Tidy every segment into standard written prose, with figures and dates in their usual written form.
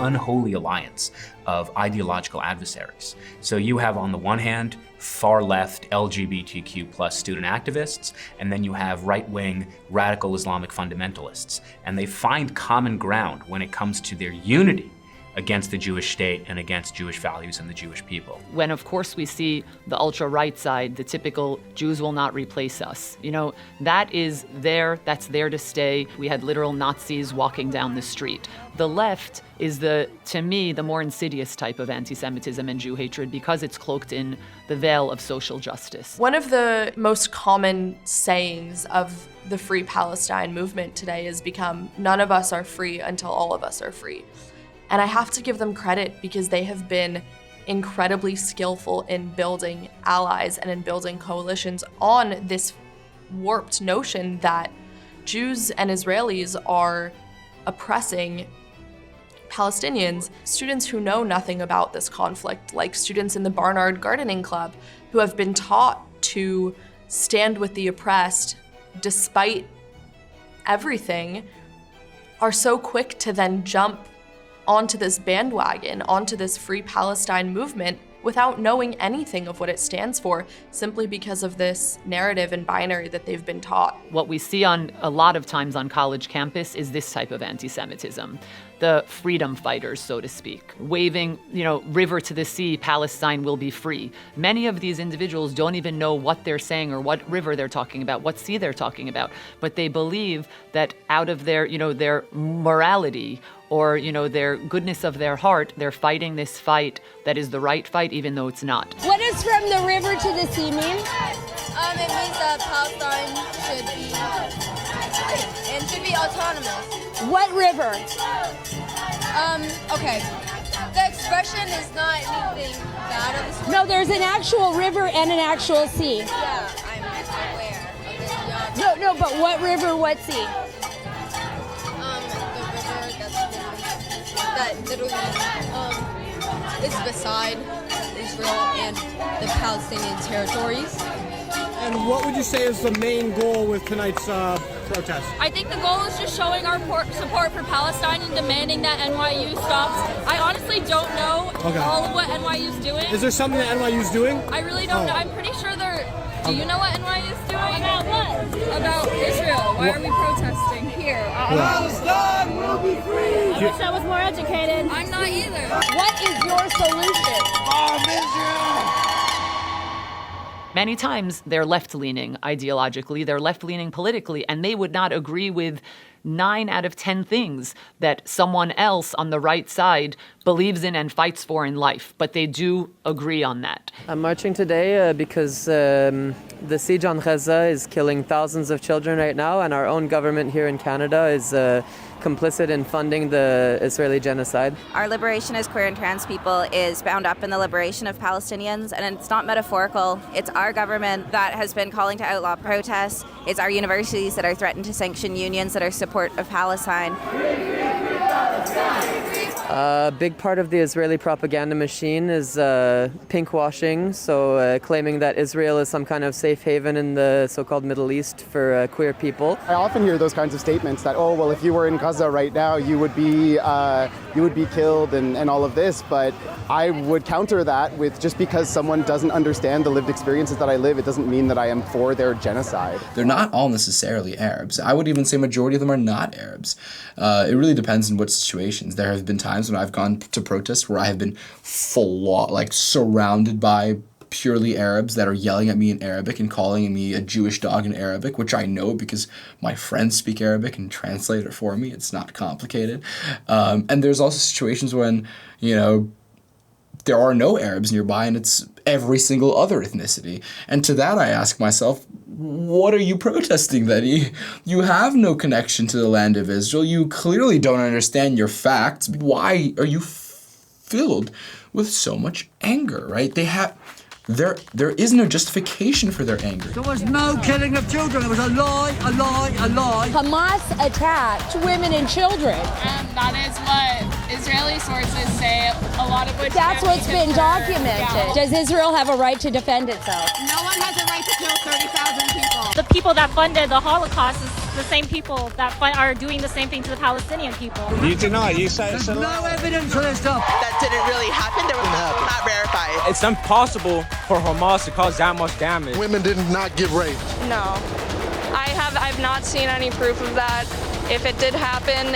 unholy alliance of ideological adversaries. So you have, on the one hand, far-left LGBTQ plus student activists, and then you have right-wing radical Islamic fundamentalists. And they find common ground when it comes to their unity against the Jewish state and against Jewish values and the Jewish people. When, of course, we see the ultra-right side, the typical Jews will not replace us. You know, that is there, that's there to stay. We had literal Nazis walking down the street. The left is to me, the more insidious type of anti-Semitism and Jew hatred because it's cloaked in the veil of social justice. One of the most common sayings of the Free Palestine movement today has become, none of us are free until all of us are free. And I have to give them credit because they have been incredibly skillful in building allies and in building coalitions on this warped notion that Jews and Israelis are oppressing Palestinians. Students who know nothing about this conflict, like students in the Barnard Gardening Club, who have been taught to stand with the oppressed despite everything, are so quick to then jump onto this bandwagon, onto this Free Palestine movement without knowing anything of what it stands for, simply because of this narrative and binary that they've been taught. What we see on a lot of times on college campus is this type of anti-Semitism. The freedom fighters, so to speak, waving, river to the sea, Palestine will be free. Many of these individuals don't even know what they're saying or what river they're talking about, what sea they're talking about, but they believe that out of their, their morality or, their goodness of their heart, they're fighting this fight that is the right fight, even though it's not. What does from the river to the sea mean? It means that Palestine should be autonomous. What river? Okay. The expression is not anything bad. No, there's an actual river and an actual sea. Yeah, I'm aware of this. No, but what river, what sea? The river that literally is beside Israel and the Palestinian territories. And what would you say is the main goal with tonight's protest? I think the goal is just showing our support for Palestine and demanding that NYU stops. I honestly don't know all of what NYU is doing. Is there something that NYU is doing? I really don't know. I'm pretty sure do you know what NYU is doing? About what? About Israel. Why are we protesting here? Palestine will be free! I wish I was more educated. I'm not either. What is your solution? Bomb Israel! Many times they're left-leaning ideologically, they're left-leaning politically, and they would not agree with 9 out of 10 things that someone else on the right side believes in and fights for in life, but they do agree on that. I'm marching today because the siege on Gaza is killing thousands of children right now, and our own government here in Canada is complicit in funding the Israeli genocide. Our liberation as queer and trans people is bound up in the liberation of Palestinians, and it's not metaphorical. It's our government that has been calling to outlaw protests. It's our universities that are threatened to sanction unions that are support of Palestine. A big part of the Israeli propaganda machine is pinkwashing, so claiming that Israel is some kind of safe haven in the so-called Middle East for queer people. I often hear those kinds of statements that, oh, well, if you were in Gaza right now, you would be killed and all of this, but I would counter that with just because someone doesn't understand the lived experiences that I live, it doesn't mean that I am for their genocide. They're not all necessarily Arabs. I would even say majority of them are not Arabs. It really depends on what situations. There have been times when I've gone to protests where I have been surrounded by purely Arabs that are yelling at me in Arabic and calling me a Jewish dog in Arabic, which I know because my friends speak Arabic and translate it for me. It's not complicated. And there's also situations when, there are no Arabs nearby and it's every single other ethnicity. And to that I ask myself, what are you protesting then? You have no connection to the land of Israel. You clearly don't understand your facts. Why are you filled with so much anger, right? There is no justification for their anger. There was no killing of children. It was a lie, a lie, a lie. Hamas attacked women and children. That is what Israeli sources say. A lot of which that's what's been documented. Yeah. Does Israel have a right to defend itself? No one has a right to kill 30,000 people. The people that funded the Holocaust is the same people that are doing the same thing to the Palestinian people. You deny, you say it's There's no evidence for this stuff. That didn't really happen. There was not verified. It's impossible for Hamas to cause that much damage. Women did not get raped. No. I've not seen any proof of that. If it did happen,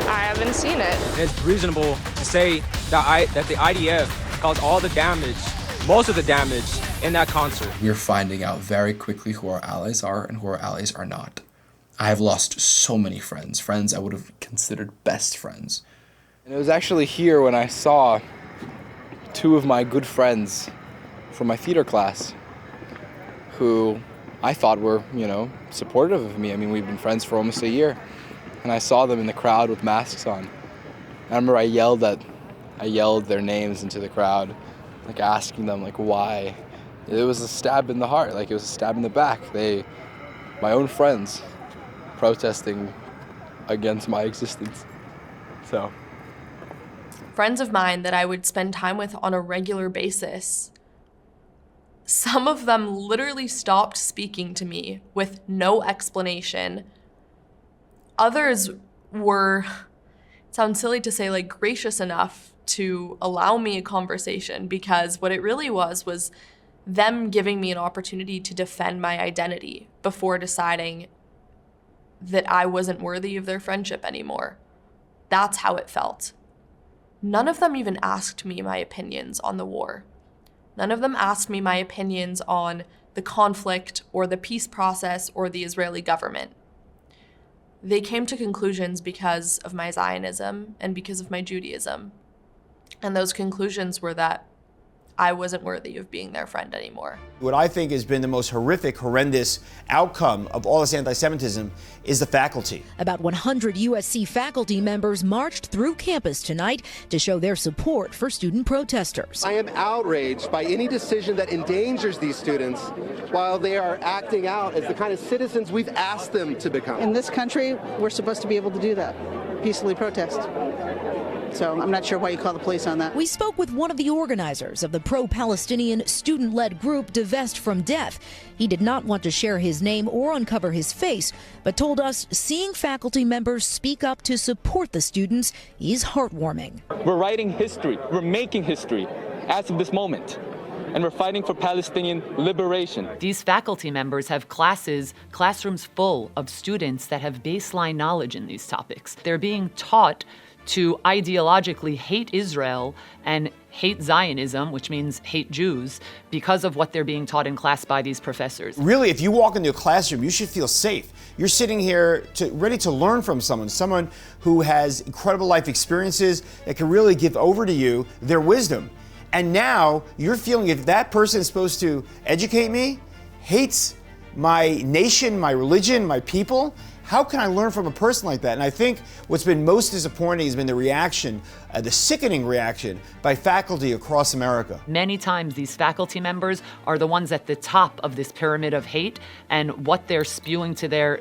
I haven't seen it. It's reasonable to say that the IDF caused all the damage, most of the damage in that concert. We're finding out very quickly who our allies are and who our allies are not. I have lost so many friends I would have considered best friends. And it was actually here when I saw two of my good friends from my theater class who I thought were, supportive of me. I mean, we've been friends for almost a year. And I saw them in the crowd with masks on. I remember I yelled their names into the crowd, like asking them, like, why. It was a stab in the heart, like it was a stab in the back. My own friends, protesting against my existence. So. Friends of mine that I would spend time with on a regular basis, some of them literally stopped speaking to me with no explanation. Others were, it sounds silly to say, like, gracious enough to allow me a conversation, because what it really was them giving me an opportunity to defend my identity before deciding that I wasn't worthy of their friendship anymore. That's how it felt. None of them even asked me my opinions on the war. None of them asked me my opinions on the conflict or the peace process or the Israeli government. They came to conclusions because of my Zionism and because of my Judaism. And those conclusions were that I wasn't worthy of being their friend anymore. What I think has been the most horrendous outcome of all this anti-Semitism is the faculty. About 100 USC faculty members marched through campus tonight to show their support for student protesters. I am outraged by any decision that endangers these students while they are acting out as the kind of citizens we've asked them to become. In this country, we're supposed to be able to do that, peacefully protest. So I'm not sure why you call the police on that. We spoke with one of the organizers of the pro-Palestinian student-led group Divest from Death. He did not want to share his name or uncover his face, but told us seeing faculty members speak up to support the students is heartwarming. We're writing history. We're making history as of this moment. And we're fighting for Palestinian liberation. These faculty members have classrooms full of students that have baseline knowledge in these topics. They're being taught to ideologically hate Israel and hate Zionism, which means hate Jews, because of what they're being taught in class by these professors. Really, if you walk into a classroom, you should feel safe. You're sitting here ready to learn from someone who has incredible life experiences that can really give over to you their wisdom. And now you're feeling, if that person is supposed to educate me, hates my nation, my religion, my people, how can I learn from a person like that? And I think what's been most disappointing has been the reaction, the sickening reaction by faculty across America. Many times these faculty members are the ones at the top of this pyramid of hate, and what they're spewing to their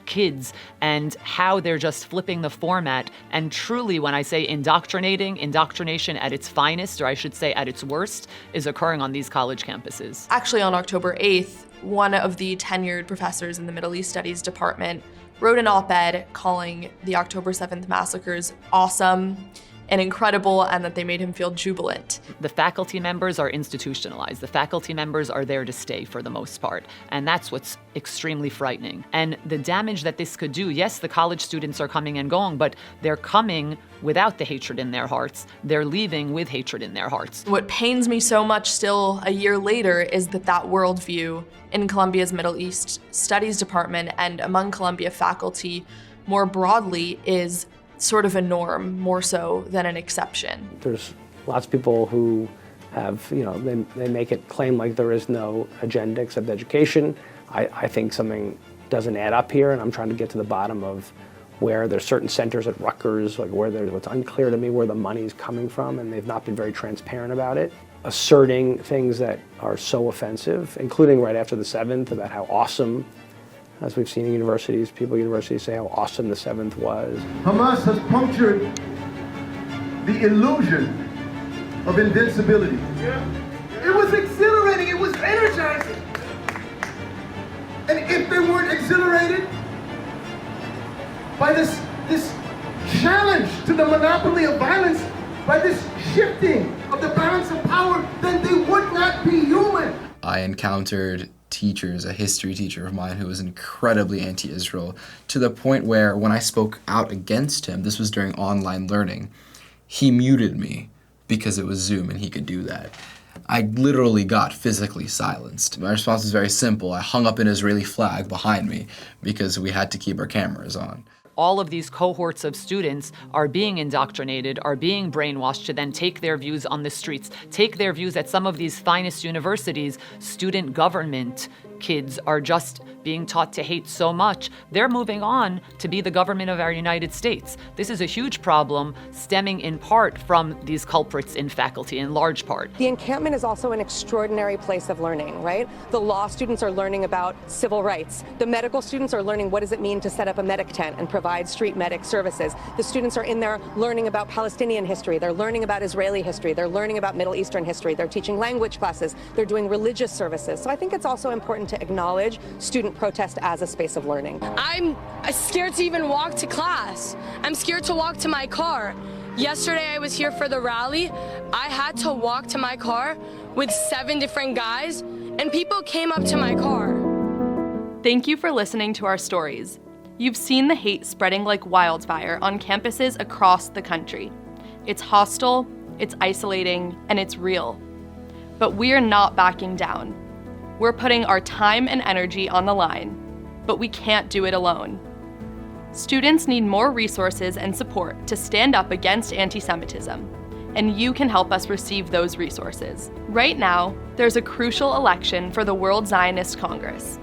kids and how they're just flipping the format. And truly, when I say indoctrination at its finest, or I should say at its worst, is occurring on these college campuses. Actually, on October 8th, one of the tenured professors in the Middle East Studies department wrote an op-ed calling the October 7th massacres awesome and incredible, and that they made him feel jubilant. The faculty members are institutionalized. The faculty members are there to stay for the most part, and that's what's extremely frightening. And the damage that this could do, yes, the college students are coming and going, but they're coming without the hatred in their hearts. They're leaving with hatred in their hearts. What pains me so much still a year later is that worldview in Columbia's Middle East Studies Department and among Columbia faculty more broadly is sort of a norm, more so than an exception. There's lots of people who have, they make it claim like there is no agenda except education. I think something doesn't add up here, and I'm trying to get to the bottom of where there's certain centers at Rutgers, like what's unclear to me where the money's coming from, and they've not been very transparent about it. Asserting things that are so offensive, including right after the 7th, about how awesome, as we've seen in universities, people at universities say how awesome the 7th was. Hamas has punctured the illusion of invincibility. It was exhilarating, it was energizing. And if they weren't exhilarated, by this challenge to the monopoly of violence, by this shifting of the balance of power, then they would not be human. I encountered teachers, a history teacher of mine who was incredibly anti-Israel, to the point where when I spoke out against him, this was during online learning, he muted me because it was Zoom and he could do that. I literally got physically silenced. My response was very simple. I hung up an Israeli flag behind me because we had to keep our cameras on. All of these cohorts of students are being indoctrinated, are being brainwashed to then take their views on the streets, take their views at some of these finest universities. Student government kids are just being taught to hate so much, they're moving on to be the government of our United States. This is a huge problem stemming in part from these culprits in faculty, in large part. The encampment is also an extraordinary place of learning, right? The law students are learning about civil rights. The medical students are learning what does it mean to set up a medic tent and provide street medic services. The students are in there learning about Palestinian history. They're learning about Israeli history. They're learning about Middle Eastern history. They're teaching language classes. They're doing religious services. So I think it's also important to acknowledge student protest as a space of learning. I'm scared to even walk to class. I'm scared to walk to my car. Yesterday I was here for the rally. I had to walk to my car with 7 different guys, and people came up to my car. Thank you for listening to our stories. You've seen the hate spreading like wildfire on campuses across the country. It's hostile, it's isolating, and it's real. But we're not backing down. We're putting our time and energy on the line, but we can't do it alone. Students need more resources and support to stand up against anti-Semitism, and you can help us receive those resources. Right now, there's a crucial election for the World Zionist Congress.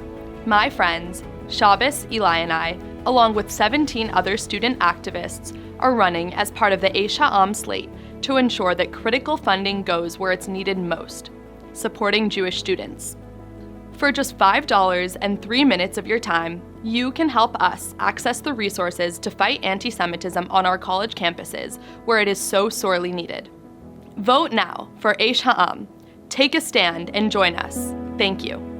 My friends, Shabbos, Eli, and I, along with 17 other student activists, are running as part of the Aish slate to ensure that critical funding goes where it's needed most, supporting Jewish students. For just $5 and 3 minutes of your time, you can help us access the resources to fight anti-Semitism on our college campuses, where it is so sorely needed. Vote now for Aish Ha'am. Take a stand and join us. Thank you.